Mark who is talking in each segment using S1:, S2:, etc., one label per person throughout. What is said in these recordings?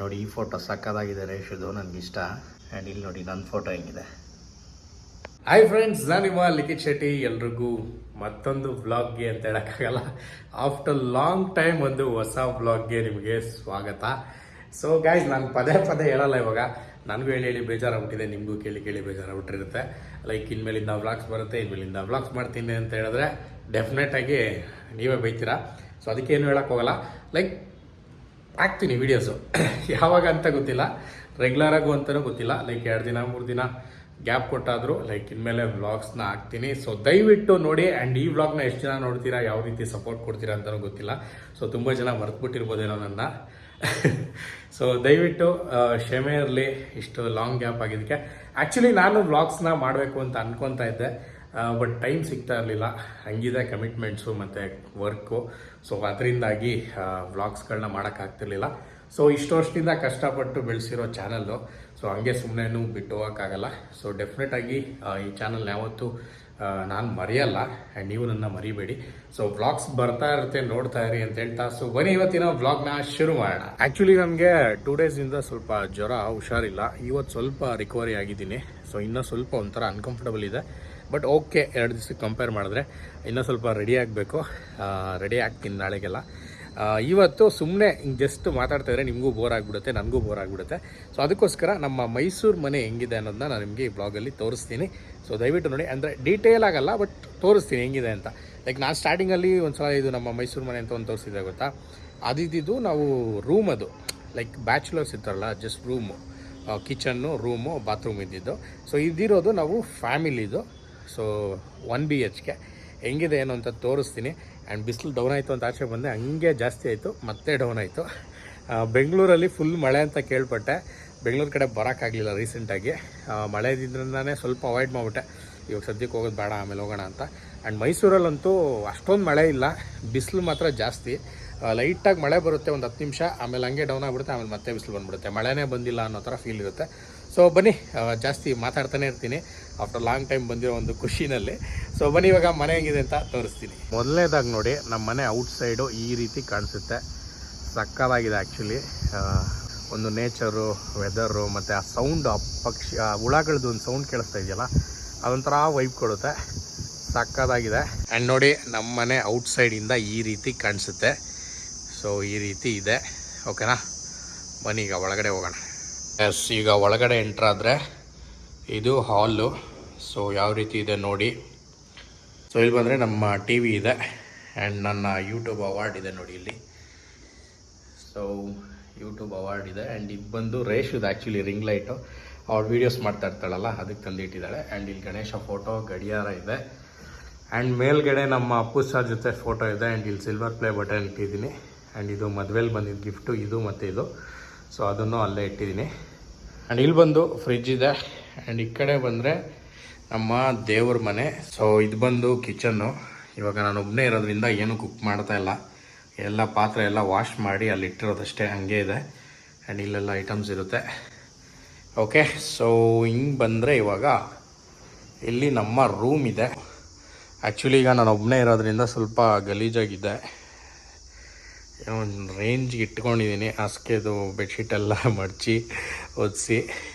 S1: ನೋಡಿ ಈ ಫೋಟೋ ಸಕ್ಕದಾಗಿದೆ ರೇಷುದು, ನನಗಿಷ್ಟ. ಆ್ಯಂಡ್ ಇಲ್ಲಿ ನೋಡಿ ನನ್ನ ಫೋಟೋ ಹೆಂಗಿದೆ. ಹಾಯ್ ಫ್ರೆಂಡ್ಸ್, ನಾನು ನಿಮ್ಮ ಲಿಖಿತ್ ಶೆಟ್ಟಿ. ಎಲ್ರಿಗೂ ಮತ್ತೊಂದು ವ್ಲಾಗ್ಗೆ ಅಂತ ಹೇಳೋಕ್ಕಾಗಲ್ಲ, ಆಫ್ಟರ್ ಲಾಂಗ್ ಟೈಮ್ ಒಂದು ಹೊಸ ವ್ಲಾಗ್ಗೆ ನಿಮಗೆ ಸ್ವಾಗತ. ಸೊ ಗೈಸ್, ನಾನು ಪದೇ ಹೇಳಲ್ಲ ಇವಾಗ, ನನಗೂ ಹೇಳಿ ಬೇಜಾರಾಗ್ಬಿಟ್ಟಿದೆ, ನಿಮಗೂ ಕೇಳಿ ಬೇಜಾರಾಗ್ಬಿಟ್ಟಿರುತ್ತೆ. ಲೈಕ್ ಇನ್ಮೇಲಿಂದ ವ್ಲಾಗ್ಸ್ ಬರುತ್ತೆ, ಇನ್ಮೇಲಿಂದ ವ್ಲಾಗ್ಸ್ ಮಾಡ್ತೀನಿ ಅಂತ ಹೇಳಿದ್ರೆ ಡೆಫಿನೆಟಾಗಿ ನೀವೇ ಬೈತೀರಾ. ಸೊ ಅದಕ್ಕೇನು ಹೇಳೋಕ್ಕೋಗಲ್ಲ, ಲೈಕ್ ಹಾಕ್ತೀನಿ ವೀಡಿಯೋಸು ಯಾವಾಗ ಅಂತ ಗೊತ್ತಿಲ್ಲ, ರೆಗ್ಯುಲರಾಗು ಅಂತಲೂ ಗೊತ್ತಿಲ್ಲ. ಲೈಕ್ 2 ದಿನ 3 ದಿನ ಗ್ಯಾಪ್ ಕೊಟ್ಟಾದರೂ ಲೈಕ್ ಇನ್ಮೇಲೆ ವ್ಲಾಗ್ಸ್ನ ಹಾಕ್ತೀನಿ. ಸೊ ದಯವಿಟ್ಟು ನೋಡಿ. ಆ್ಯಂಡ್ ಈ ವ್ಲಾಗ್ನ ಎಷ್ಟು ಜನ ನೋಡ್ತೀರಾ, ಯಾವ ರೀತಿ ಸಪೋರ್ಟ್ ಕೊಡ್ತೀರಾ ಅಂತಲೂ ಗೊತ್ತಿಲ್ಲ. ಸೊ ತುಂಬ ಜನ ಮರೆತುಬಿಟ್ಟಿರ್ಬೋದೇನೋ ನನ್ನ. ಸೊ ದಯವಿಟ್ಟು ಕ್ಷಮೆ ಇರಲಿ ಇಷ್ಟು ಲಾಂಗ್ ಗ್ಯಾಪ್ ಆಗಿದ್ದಕ್ಕೆ. ಆ್ಯಕ್ಚುಲಿ ನಾನು ವ್ಲಾಗ್ಸ್ನ ಮಾಡಬೇಕು ಅಂತ ಅನ್ಕೊತಾ ಇದ್ದೆ, ಬಟ್ ಟೈಮ್ ಸಿಗ್ತಾ ಇರಲಿಲ್ಲ. ಹಂಗಿದೆ ಕಮಿಟ್ಮೆಂಟ್ಸು ಮತ್ತು ವರ್ಕು. ಸೊ ಅದರಿಂದಾಗಿ ವ್ಲಾಗ್ಸ್ಗಳನ್ನ ಮಾಡೋಕ್ಕಾಗ್ತಿರ್ಲಿಲ್ಲ. ಸೊ ಇಷ್ಟು ವರ್ಷದಿಂದ ಕಷ್ಟಪಟ್ಟು ಬೆಳೆಸಿರೋ ಚಾನಲ್ಲು, ಸೊ ಹಂಗೆ ಸುಮ್ಮನೆ ಬಿಟ್ಟು ಹೋಗೋಕ್ಕಾಗಲ್ಲ. ಸೊ ಡೆಫಿನೆಟಾಗಿ ಈ ಚಾನಲ್ನ ಯಾವತ್ತೂ ನಾನು ಮರೆಯಲ್ಲ, ಆ್ಯಂಡ್ ನೀವು ನನ್ನ ಮರಿಬೇಡಿ. ಸೊ ವ್ಲಾಗ್ಸ್ ಬರ್ತಾ ಇರುತ್ತೆ, ನೋಡ್ತಾ ಇರಿ ಅಂತ ಹೇಳ್ತಾ, ಸೊ ಬನ್ನಿ ಇವತ್ತಿನ ವ್ಲಾಗ್ನ ಶುರು ಮಾಡೋಣ. ಆ್ಯಕ್ಚುಲಿ ನನಗೆ 2 ಡೇಸಿಂದ ಸ್ವಲ್ಪ ಜ್ವರ, ಹುಷಾರಿಲ್ಲ. ಇವತ್ತು ಸ್ವಲ್ಪ ರಿಕವರಿ ಆಗಿದ್ದೀನಿ. ಸೊ ಇನ್ನೂ ಸ್ವಲ್ಪ ಒಂಥರ ಅನ್ಕಂಫರ್ಟಬಲ್ ಇದೆ, ಬಟ್ ಓಕೆ. 2 ದಿವಸಕ್ಕೆ ಕಂಪೇರ್ ಮಾಡಿದ್ರೆ ಇನ್ನೂ ಸ್ವಲ್ಪ ರೆಡಿ ಆಗಬೇಕು. ರೆಡಿ ಆಗ್ತೀನಿ ನಾಳೆಗೆಲ್ಲ. ಇವತ್ತು ಸುಮ್ಮನೆ ಜಸ್ಟ್ ಮಾತಾಡ್ತಾ ಇದ್ರೆ ನಿಮಗೂ ಬೋರ್ ಆಗಿಬಿಡುತ್ತೆ, ನನಗೂ ಬೋರ್ ಆಗಿಬಿಡುತ್ತೆ. ಸೊ ಅದಕ್ಕೋಸ್ಕರ ನಮ್ಮ ಮೈಸೂರು ಮನೆ ಹೆಂಗಿದೆ ಅನ್ನೋದನ್ನ ನಾನು ನಿಮಗೆ ಈ ಬ್ಲಾಗಲ್ಲಿ ತೋರಿಸ್ತೀನಿ. ಸೊ ದಯವಿಟ್ಟು ನೋಡಿ, ಅಂದರೆ ಡೀಟೇಲ್ ಆಗಲ್ಲ, ಬಟ್ ತೋರಿಸ್ತೀನಿ ಹೆಂಗಿದೆ ಅಂತ. ಲೈಕ್ ನಾನು ಸ್ಟಾರ್ಟಿಂಗಲ್ಲಿ ಒಂದು ಸಲ ಇದು ನಮ್ಮ ಮೈಸೂರು ಮನೆ ಅಂತ ಒಂದು ತೋರಿಸಿದೆ ಗೊತ್ತಾ, ಅದಿದ್ದು ನಾವು ರೂಮ್, ಅದು ಲೈಕ್ ಬ್ಯಾಚುಲರ್ಸ್ ಇರ್ತಾರಲ್ಲ, just room, kitchen, room, bathroom ಇದ್ದಿದ್ದು. ಸೊ ಇದಿರೋದು ನಾವು ಫ್ಯಾಮಿಲಿದು. ಸೊ 1 BHK ಹೆಂಗಿದೆ ಏನು ಅಂತ ತೋರಿಸ್ತೀನಿ. ಆ್ಯಂಡ್ ಬಿಸಿಲು ಡೌನ್ ಆಯಿತು ಅಂತ ಆಚೆ ಬಂದೆ, ಹಂಗೆ ಜಾಸ್ತಿ ಆಯಿತು, ಮತ್ತೆ ಡೌನ್ ಆಯಿತು. ಬೆಂಗಳೂರಲ್ಲಿ ಫುಲ್ ಮಳೆ ಅಂತ ಕೇಳ್ಪಟ್ಟೆ. ಬೆಂಗಳೂರು ಕಡೆ ಬರೋಕ್ಕಾಗಲಿಲ್ಲ ರೀಸೆಂಟಾಗಿ, ಮಳೆ ಇದ್ರಿಂದನೇ ಸ್ವಲ್ಪ ಅವಾಯ್ಡ್ ಮಾಡಿಬಿಟ್ಟೆ. ಇವಾಗ ಸದ್ಯಕ್ಕೆ ಹೋಗೋದು ಬೇಡ, ಆಮೇಲೆ ಹೋಗೋಣ ಅಂತ. ಆ್ಯಂಡ್ ಮೈಸೂರಲ್ಲಂತೂ ಅಷ್ಟೊಂದು ಮಳೆ ಇಲ್ಲ, ಬಿಸಿಲು ಮಾತ್ರ ಜಾಸ್ತಿ. ಲೈಟಾಗಿ ಮಳೆ ಬರುತ್ತೆ ಒಂದು 10 ನಿಮಿಷ, ಆಮೇಲೆ ಹಂಗೆ ಡೌನ್ ಆಗಿಬಿಡುತ್ತೆ, ಆಮೇಲೆ ಮತ್ತೆ ಬಿಸಿಲು ಬಂದುಬಿಡುತ್ತೆ. ಮಳೆನೇ ಬಂದಿಲ್ಲ ಅನ್ನೋ ಥರ ಫೀಲ್ ಇರುತ್ತೆ. ಸೊ ಬನ್ನಿ, ಜಾಸ್ತಿ ಮಾತಾಡ್ತಾನೆ ಇರ್ತೀನಿ ಆಫ್ಟರ್ ಲಾಂಗ್ ಟೈಮ್ ಬಂದಿರೋ ಒಂದು ಖುಷಿನಲ್ಲಿ. ಸೊ ಬನ್ನಿ ಇವಾಗ ಮನೆ ಹೆಂಗಿದೆ ಅಂತ ತೋರಿಸ್ತೀನಿ. ಮೊದಲನೇದಾಗಿ ನೋಡಿ, ನಮ್ಮ ಮನೆ ಔಟ್ಸೈಡು ಈ ರೀತಿ ಕಾಣಿಸುತ್ತೆ. ಸಕ್ಕತ್ತಾಗಿದೆ ಆ್ಯಕ್ಚುಲಿ. ಒಂದು ನೇಚರು, ವೆದರು, ಮತ್ತು ಆ ಸೌಂಡ್, ಆ ಪಕ್ಷಿ, ಆ ಹುಳಗಳದ್ದು ಒಂದು ಸೌಂಡ್ ಕೇಳಿಸ್ತಾ ಇದೆಯಲ್ಲ, ಅದೊಂಥರ ವೈಬ್ ಕೊಡುತ್ತೆ. ಸಕ್ಕತ್ತಾಗಿದೆ. ಆ್ಯಂಡ್ ನೋಡಿ, ನಮ್ಮ ಮನೆ ಔಟ್ಸೈಡಿಂದ ಈ ರೀತಿ ಕಾಣಿಸುತ್ತೆ. ಸೊ ಈ ರೀತಿ ಇದೆ, ಓಕೆನಾ? ಬನ್ನಿ ಈಗ ಒಳಗಡೆ ಹೋಗೋಣ. ಎಸ್, ಈಗ ಒಳಗಡೆ ಎಂಟ್ರಾದರೆ ಇದು ಹಾಲು. ಸೊ ಯಾವ ರೀತಿ ಇದೆ ನೋಡಿ. ಸೊ ಇಲ್ಲಿ ಬಂದರೆ ನಮ್ಮ ಟಿ ವಿ ಇದೆ, ಆ್ಯಂಡ್ ನನ್ನ ಯೂಟ್ಯೂಬ್ ಅವಾರ್ಡ್ ಇದೆ ನೋಡಿ ಇಲ್ಲಿ. ಸೊ ಯೂಟ್ಯೂಬ್ ಅವಾರ್ಡ್ ಇದೆ. ಆ್ಯಂಡ್ ಇದು ಬಂದು ರೇಷುದು ಆ್ಯಕ್ಚುಲಿ ರಿಂಗ್ ಲೈಟು, ಅವ್ರು ವೀಡಿಯೋಸ್ ಮಾಡ್ತಾ ಇರ್ತಾಳಲ್ಲ ಅದಕ್ಕೆ ತಂದಿಟ್ಟಿದ್ದಾಳೆ. ಆ್ಯಂಡ್ ಇಲ್ಲಿ ಗಣೇಶ ಫೋಟೋ, ಗಡಿಯಾರ ಇದೆ. ಆ್ಯಂಡ್ ಮೇಲ್ಗಡೆ ನಮ್ಮ ಅಪ್ಪು ಸರ್ ಜೊತೆ ಫೋಟೋ ಇದೆ. ಆ್ಯಂಡ್ ಇಲ್ಲಿ ಸಿಲ್ವರ್ ಪ್ಲೇ ಬಟನ್ ಇಟ್ಟಿದ್ದೀನಿ. ಆ್ಯಂಡ್ ಇದು ಮದುವೆಲಿ ಬಂದಿದ್ದು ಗಿಫ್ಟು, ಇದು ಮತ್ತು ಇದು. ಸೊ ಅದನ್ನು ಅಲ್ಲೇ ಇಟ್ಟಿದ್ದೀನಿ. ಆ್ಯಂಡ್ ಇಲ್ಲಿ ಬಂದು ಫ್ರಿಜ್ ಇದೆ. ಆ್ಯಂಡ್ ಈ ಕಡೆ ಬಂದರೆ ನಮ್ಮ ದೇವ್ರ ಮನೆ. ಸೊ ಇದು ಬಂದು ಕಿಚನ್ನು. ಇವಾಗ ನಾನು ಒಬ್ಬನೇ ಇರೋದ್ರಿಂದ ಏನೂ ಕುಕ್ ಮಾಡ್ತಾ ಇಲ್ಲ, ಎಲ್ಲ ಪಾತ್ರೆ ಎಲ್ಲ ವಾಶ್ ಮಾಡಿ ಅಲ್ಲಿ ಇಟ್ಟಿರೋದಷ್ಟೇ, ಹಂಗೆ ಇದೆ. ಆ್ಯಂಡ್ ಇಲ್ಲೆಲ್ಲ ಐಟಮ್ಸ್ ಇರುತ್ತೆ. ಓಕೆ, ಸೊ ಹಿಂಗೆ ಬಂದರೆ ಇವಾಗ ಇಲ್ಲಿ ನಮ್ಮ ರೂಮ್ ಇದೆ. ಆ್ಯಕ್ಚುಲಿ ಈಗ ನಾನು ಒಬ್ಬನೇ ಇರೋದ್ರಿಂದ ಸ್ವಲ್ಪ ಗಲೀಜಾಗಿದೆ, ಏನೋ ಒಂದು ರೇಂಜ್ಗೆ ಇಟ್ಕೊಂಡಿದ್ದೀನಿ. ಹಾಸಿಗೆದು ಬೆಡ್ಶೀಟೆಲ್ಲ ಮಡಚಿ ಒದಿಸಿ.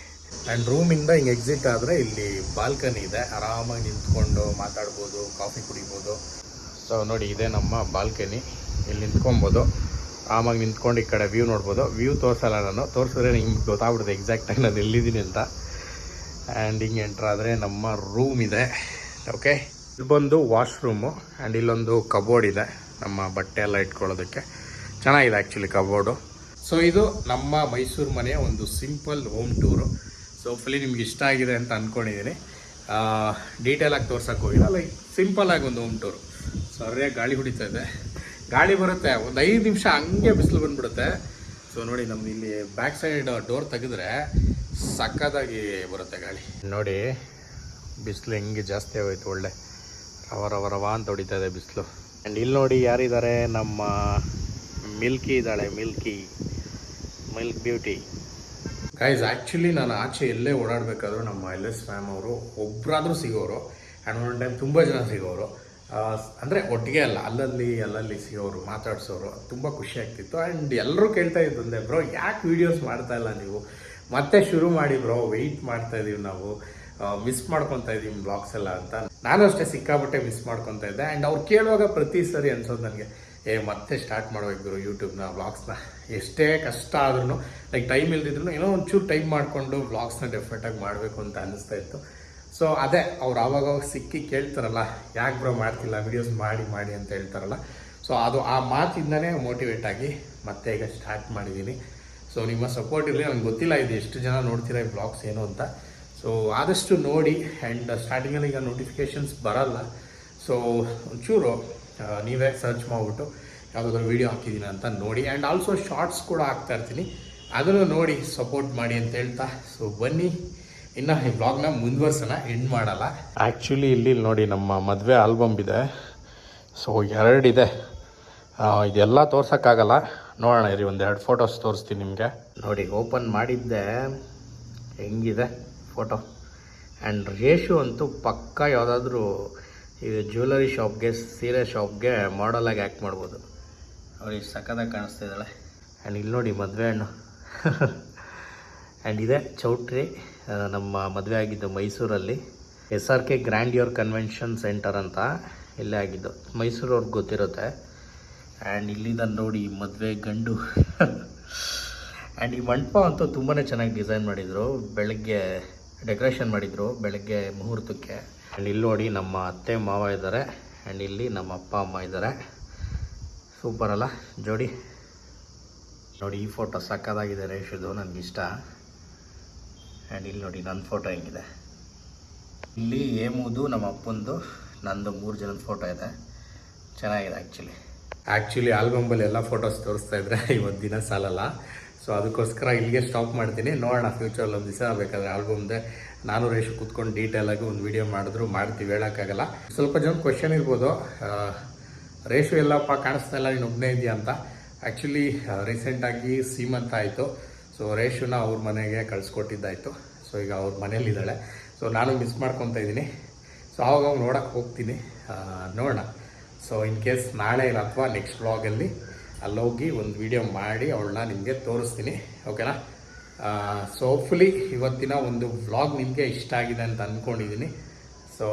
S1: ಆ್ಯಂಡ್ ರೂಮಿಂದ ಹಿಂಗೆ ಎಕ್ಸಿಟ್ ಆದರೆ ಇಲ್ಲಿ ಬಾಲ್ಕನಿ ಇದೆ, ಆರಾಮಾಗಿ ನಿಂತ್ಕೊಂಡು ಮಾತಾಡ್ಬೋದು, ಕಾಫಿ ಕುಡಿಬೋದು. ಸೊ ನೋಡಿ, ಇದೇ ನಮ್ಮ ಬಾಲ್ಕನಿ. ಇಲ್ಲಿ ನಿಂತ್ಕೊಬೋದು, ಆರಾಮಾಗಿ ನಿಂತ್ಕೊಂಡು ಈ ಕಡೆ ವ್ಯೂ ನೋಡ್ಬೋದು. ವ್ಯೂ ತೋರಿಸಲ್ಲ, ನಾನು ತೋರಿಸಿದ್ರೆ ನಿಮ್ಗೆ ಗೊತ್ತಾಗ್ಬಿಡುತ್ತೆ ಎಕ್ಸಾಕ್ಟಾಗಿ ನಾನು ಎಲ್ಲಿದ್ದೀನಿ ಅಂತ. ಆ್ಯಂಡ್ ಹಿಂಗೆ ಎಂಟ್ರಾದರೆ ನಮ್ಮ ರೂಮ್ ಇದೆ. ಓಕೆ, ಇದು ಬಂದು ವಾಶ್ರೂಮು. ಆ್ಯಂಡ್ ಇಲ್ಲೊಂದು ಕಬೋರ್ಡ್ ಇದೆ ನಮ್ಮ ಬಟ್ಟೆ ಎಲ್ಲ ಇಟ್ಕೊಳ್ಳೋದಕ್ಕೆ. ಚೆನ್ನಾಗಿದೆ ಆ್ಯಕ್ಚುಲಿ ಕಬೋರ್ಡು. ಸೊ ಇದು ನಮ್ಮ ಮೈಸೂರು ಮನೆಯ ಒಂದು simple home tour. So fully ನಿಮ್ಗೆ ಇಷ್ಟ ಆಗಿದೆ ಅಂತ ಅಂದ್ಕೊಂಡಿದ್ದೀನಿ. ಡೀಟೇಲಾಗಿ ತೋರ್ಸೋಕೆ ಹೋಗಿಲ್ಲ, ಲೈಕ್ ಸಿಂಪಲ್ಲಾಗಿ ಒಂದು ಹೋಮ್ ಟೂರು. ಸರಿಯಾಗಿ ಗಾಳಿ ಹೊಡಿತಾ ಇದೆ, ಗಾಳಿ ಬರುತ್ತೆ, ಒಂದು 5 ನಿಮಿಷ ಹಂಗೆ ಬಿಸಿಲು ಬಂದುಬಿಡುತ್ತೆ. ಸೊ ನೋಡಿ, ನಮ್ದು ಇಲ್ಲಿ ಬ್ಯಾಕ್ ಸೈಡ್ ಡೋರ್ ತೆಗೆದ್ರೆ ಸಕ್ಕತ್ತಾಗಿ ಬರುತ್ತೆ ಗಾಳಿ. ನೋಡಿ ಬಿಸಿಲು ಹೆಂಗೆ ಜಾಸ್ತಿ ಆಗೋಯ್ತು, ಒಳ್ಳೆ ರವ ಅಂತ ಹೊಡಿತಾ ಇದೆ ಬಿಸಿಲು. ಆ್ಯಂಡ್ ಇಲ್ಲಿ ನೋಡಿ ಯಾರಿದ್ದಾರೆ, ನಮ್ಮ ಮಿಲ್ಕಿ ಇದ್ದಾಳೆ, ಮಿಲ್ಕ್ ಬ್ಯೂಟಿ. ಗೈಸ್, ಆ್ಯಕ್ಚುಲಿ ನಾನು ಆಚೆ ಎಲ್ಲೇ ಓಡಾಡಬೇಕಾದ್ರೂ ನಮ್ಮ LS ಫ್ಯಾಮ್ ಅವರು ಒಬ್ಬರಾದರೂ ಸಿಗೋರು. ಆ್ಯಂಡ್ ಒಂದೊಂದು ಟೈಮ್ ತುಂಬ ಜನ ಸಿಗೋರು. ಅಂದರೆ ಒಟ್ಟಿಗೆ ಅಲ್ಲ, ಅಲ್ಲಲ್ಲಿ ಸಿಗೋರು ಮಾತಾಡ್ಸೋರು ತುಂಬ ಖುಷಿ ಆಗ್ತಿತ್ತು. ಆ್ಯಂಡ್ ಎಲ್ಲರೂ ಕೇಳ್ತಾ ಇದ್ದಂದೆ, ಬ್ರೋ ಯಾಕೆ ವೀಡಿಯೋಸ್ ಮಾಡ್ತಾ ಇಲ್ಲ ನೀವು, ಮತ್ತೆ ಶುರು ಮಾಡಿ ಬ್ರೋ, ವೆಯ್ಟ್ ಮಾಡ್ತಾ ಇದೀವಿ ನಾವು, ಮಿಸ್ ಮಾಡ್ಕೊತಾ ಇದ್ದೀವಿ ಬ್ಲಾಗ್ಸ್ ಎಲ್ಲ ಅಂತ. ನಾನು ಅಷ್ಟೇ ಸಿಕ್ಕಾಬಟ್ಟೆ ಮಿಸ್ ಮಾಡ್ಕೊತಾ ಇದ್ದೆ. ಆ್ಯಂಡ್ ಅವ್ರು ಕೇಳುವಾಗ ಪ್ರತಿ ಸರಿ ಅನ್ಸೋದು ನನಗೆ, ಮತ್ತೆ ಸ್ಟಾರ್ಟ್ ಮಾಡಬೇಕು ಯೂಟ್ಯೂಬ್ನ ವ್ಲಾಗ್ಸ್ನ, ಎಷ್ಟೇ ಕಷ್ಟ ಆದ್ರೂ ಲೈಕ್ ಟೈಮ್ ಇಲ್ದಿದ್ರು ಏನೋ ಒಂಚೂರು ಟೈಮ್ ಮಾಡಿಕೊಂಡು ವ್ಲಾಗ್ಸ್ನ ಡೆಫಿನೆಟಾಗಿ ಮಾಡಬೇಕು ಅಂತ ಅನ್ನಿಸ್ತಾ ಇತ್ತು. ಸೊ ಅದೇ ಅವ್ರು ಆವಾಗ ಸಿಕ್ಕಿ ಕೇಳ್ತಾರಲ್ಲ, ಯಾಕೆ ಬ್ರೋ ಮಾಡ್ತಿಲ್ಲ ವೀಡಿಯೋಸ್ ಮಾಡಿ ಅಂತ ಹೇಳ್ತಾರಲ್ಲ. ಸೊ ಅದು ಆ ಮಾತಿಂದನೇ ಮೋಟಿವೇಟ್ ಆಗಿ ಮತ್ತೆ ಈಗ ಸ್ಟಾರ್ಟ್ ಮಾಡಿದ್ದೀನಿ. ಸೊ ನಿಮ್ಮ ಸಪೋರ್ಟ್ ಇರಲಿ. ನನಗೆ ಗೊತ್ತಿಲ್ಲ ಇದು ಎಷ್ಟು ಜನ ನೋಡ್ತೀರಾ ಈ ಬ್ಲಾಗ್ಸ್ ಏನು ಅಂತ. ಸೊ ಆದಷ್ಟು ನೋಡಿ. ಆ್ಯಂಡ್ ಸ್ಟಾರ್ಟಿಂಗಲ್ಲಿ ಈಗ ನೋಟಿಫಿಕೇಷನ್ಸ್ ಬರಲ್ಲ. ಸೊ ಒಂಚೂರು ನೀವೇ ಸರ್ಚ್ ಮಾಡಿಬಿಟ್ಟು ಯಾವುದಾದ್ರೂ ವೀಡಿಯೋ ಹಾಕಿದ್ದೀನಿ ಅಂತ ನೋಡಿ. ಆ್ಯಂಡ್ ಆಲ್ಸೋ ಶಾರ್ಟ್ಸ್ ಕೂಡ ಹಾಕ್ತಾ ಇರ್ತೀನಿ, ಅದನ್ನು ನೋಡಿ ಸಪೋರ್ಟ್ ಮಾಡಿ ಅಂತ ಹೇಳ್ತಾ, ಸೊ ಬನ್ನಿ ಇನ್ನು ಈ ಬ್ಲಾಗ್ನ ಮುಂದುವರ್ಸೋಣ, ಎಂಡ್ ಮಾಡಲ್ಲ. ಆ್ಯಕ್ಚುಲಿ ಇಲ್ಲಿ ನೋಡಿ ನಮ್ಮ ಮದುವೆ ಆಲ್ಬಮ್ ಇದೆ. ಸೊ 2 ಇದೆ. ಇದೆಲ್ಲ ತೋರ್ಸೋಕ್ಕಾಗಲ್ಲ, ನೋಡೋಣ ಇರಿ, 1-2 ಫೋಟೋಸ್ ತೋರಿಸ್ತೀನಿ ನಿಮಗೆ. ನೋಡಿ ಓಪನ್ ಮಾಡಿದ್ದೆ, ಹೆಂಗಿದೆ ಫೋಟೋ. ಆ್ಯಂಡ್ ರೇಷು ಅಂತೂ ಪಕ್ಕ ಯಾವುದಾದ್ರೂ ಈ ಜ್ಯುವೆಲರಿ ಶಾಪ್ಗೆ, ಸೀರೆ ಶಾಪ್ಗೆ ಮಾಡಲಾಗಿ ಆ್ಯಕ್ಟ್ ಮಾಡ್ಬೋದು. ಅವ್ರಿಗೆ ಸಕ್ಕದಾಗಿ ಕಾಣಿಸ್ತಾ ಇದ್ದಾಳೆ. ಆ್ಯಂಡ್ ಇಲ್ಲಿ ನೋಡಿ ಮದುವೆ ಹಣ್ಣು. ಆ್ಯಂಡ್ ಇದೆ ಚೌಟ್ರಿ. ನಮ್ಮ ಮದುವೆ ಆಗಿದ್ದು ಮೈಸೂರಲ್ಲಿ, SRK ಗ್ರ್ಯಾಂಡಿಯರ್ ಕನ್ವೆನ್ಷನ್ ಸೆಂಟರ್ ಅಂತ ಇಲ್ಲೇ ಆಗಿದ್ದು. ಮೈಸೂರವ್ರಿಗೆ ಗೊತ್ತಿರುತ್ತೆ. ಆ್ಯಂಡ್ ಇಲ್ಲಿಂದ ನೋಡಿ ಮದುವೆ ಗಂಡು. ಆ್ಯಂಡ್ ಈ ಮಂಟಪ ಅಂತೂ ತುಂಬಾ ಚೆನ್ನಾಗಿ ಡಿಸೈನ್ ಮಾಡಿದರು, ಬೆಳಗ್ಗೆ ಡೆಕೋರೇಷನ್ ಮಾಡಿದರು ಬೆಳಗ್ಗೆ ಮುಹೂರ್ತಕ್ಕೆ. ಆ್ಯಂಡ್ ಇಲ್ಲಿ ನೋಡಿ ನಮ್ಮ ಅತ್ತೆ ಮಾವ ಇದ್ದಾರೆ, ಆ್ಯಂಡ್ ಇಲ್ಲಿ ನಮ್ಮ ಅಪ್ಪ ಅಮ್ಮ ಇದ್ದಾರೆ. ಸೂಪರ್ ಅಲ್ಲ ಜೋಡಿ. ನೋಡಿ ಈ ಫೋಟೋ ಸಕ್ಕದಾಗಿದೆ ರೇಷುದು, ನನಗಿಷ್ಟ. ಆ್ಯಂಡ್ ಇಲ್ಲಿ ನೋಡಿ ನನ್ನ ಫೋಟೋ ಹೆಂಗಿದೆ. ಇಲ್ಲಿ ಏಮುದು ನಮ್ಮ ಅಪ್ಪಂದು, ನಂದು 3 ಜನದ ಫೋಟೋ ಇದೆ. ಚೆನ್ನಾಗಿದೆ ಆ್ಯಕ್ಚುಲಿ ಆಲ್ಬಮಲ್ಲಿ ಎಲ್ಲ ಫೋಟೋಸ್ ತೋರಿಸ್ತಾ ಇದ್ರೆ ಇವತ್ತು ದಿನ ಸಾಲಲ್ಲ. ಸೊ ಅದಕ್ಕೋಸ್ಕರ ಇಲ್ಲಿಗೆ ಸ್ಟಾಪ್ ಮಾಡ್ತೀನಿ. ನೋಡೋಣ ಫ್ಯೂಚರಲ್ಲಿ ಒಂದು ದಿವಸ ಬೇಕಾದರೆ ಆಲ್ಬಮ್ದೆ ನಾನು ರೇಷು ಕೂತ್ಕೊಂಡು ಡೀಟೇಲಾಗಿ ಒಂದು ವಿಡಿಯೋ ಮಾಡ್ತೀವಿ, ಹೇಳೋಕ್ಕಾಗಲ್ಲ. ಸ್ವಲ್ಪ ಜನ ಕ್ವೆಶನ್ ಇರ್ಬೋದು, ರೇಷು ಎಲ್ಲಪ್ಪ ಕಾಣಿಸ್ತಾ ಇಲ್ಲ, ನೀನು ಒಬ್ಬನೇ ಇದೆಯಾ ಅಂತ. ಆ್ಯಕ್ಚುಲಿ ರೀಸೆಂಟಾಗಿ ಸೀಮಂತ ಆಯಿತು. ಸೊ ರೇಷುನ ಅವ್ರ ಮನೆಗೆ ಕಳಿಸ್ಕೊಟ್ಟಿದ್ದಾಯಿತು. ಸೊ ಈಗ ಅವ್ರ ಮನೇಲಿದ್ದಾಳೆ. ಸೊ ನಾನು ಮಿಸ್ ಮಾಡ್ಕೊತಾ ಇದ್ದೀನಿ. ಸೊ ಆವಾಗ ನೋಡೋಕ್ಕೆ ಹೋಗ್ತೀನಿ, ನೋಡೋಣ. ಸೊ ಇನ್ ಕೇಸ್ ನಾಳೆ ಇಲ್ಲ ಅಥವಾ ನೆಕ್ಸ್ಟ್ ವ್ಲಾಗಲ್ಲಿ ಅಲ್ಲೋಗಿ ಒಂದು ವಿಡಿಯೋ ಮಾಡಿ ಅವಳನ್ನ ನಿಮಗೆ ತೋರಿಸ್ತೀನಿ, ಓಕೆನಾ. ಸೊ ಹೋಪ್ಫುಲಿ ಇವತ್ತಿನ ಒಂದು ವ್ಲಾಗ್ ನಿಮಗೆ ಇಷ್ಟ ಆಗಿದೆ ಅಂತ ಅಂದ್ಕೊಂಡಿದ್ದೀನಿ. ಸೊ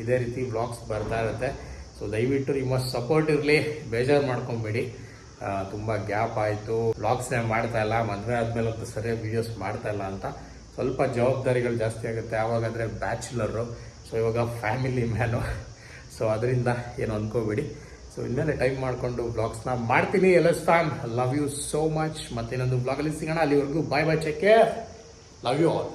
S1: ಇದೇ ರೀತಿ ವ್ಲಾಗ್ಸ್ ಬರ್ತಾ ಇರುತ್ತೆ. ಸೊ ದಯವಿಟ್ಟು ನಿಮ್ಮ ಸಪೋರ್ಟ್ ಇರಲಿ, ಬೇಜಾರು ಮಾಡ್ಕೊಬೇಡಿ. ತುಂಬ ಗ್ಯಾಪ್ ಆಯಿತು, ವ್ಲಾಗ್ಸ್ನೇ ಮಾಡ್ತಾ ಇಲ್ಲ, ಮದುವೆ ಆದಮೇಲೆ ಒಂದು ಸರಿಯಾಗಿ ವೀಡಿಯೋಸ್ ಮಾಡ್ತಾ ಇಲ್ಲ ಅಂತ. ಸ್ವಲ್ಪ ಜವಾಬ್ದಾರಿಗಳು ಜಾಸ್ತಿ ಆಗುತ್ತೆ. ಆವಾಗಾದರೆ ಬ್ಯಾಚುಲರು, ಸೊ ಇವಾಗ ಫ್ಯಾಮಿಲಿ ಮ್ಯಾನು. ಸೊ ಅದರಿಂದ ಏನು ಅಂದ್ಕೋಬೇಡಿ. ಸೊ ಇನ್ಮೇಲೆ ಟೈಮ್ ಮಾಡಿಕೊಂಡು ವ್ಲಾಗ್ಸ್ನ ಮಾಡ್ತೀನಿ. ಎಲ್ಲಸ್ತಾನ್, ಲವ್ ಯು ಸೋ ಮಚ್. ಮತ್ತೆ ಇನ್ನೊಂದು ವ್ಲಾಗಲ್ಲಿ ಸಿಗೋಣ. ಅಲ್ಲಿವರೆಗೂ bye, take care, love you all.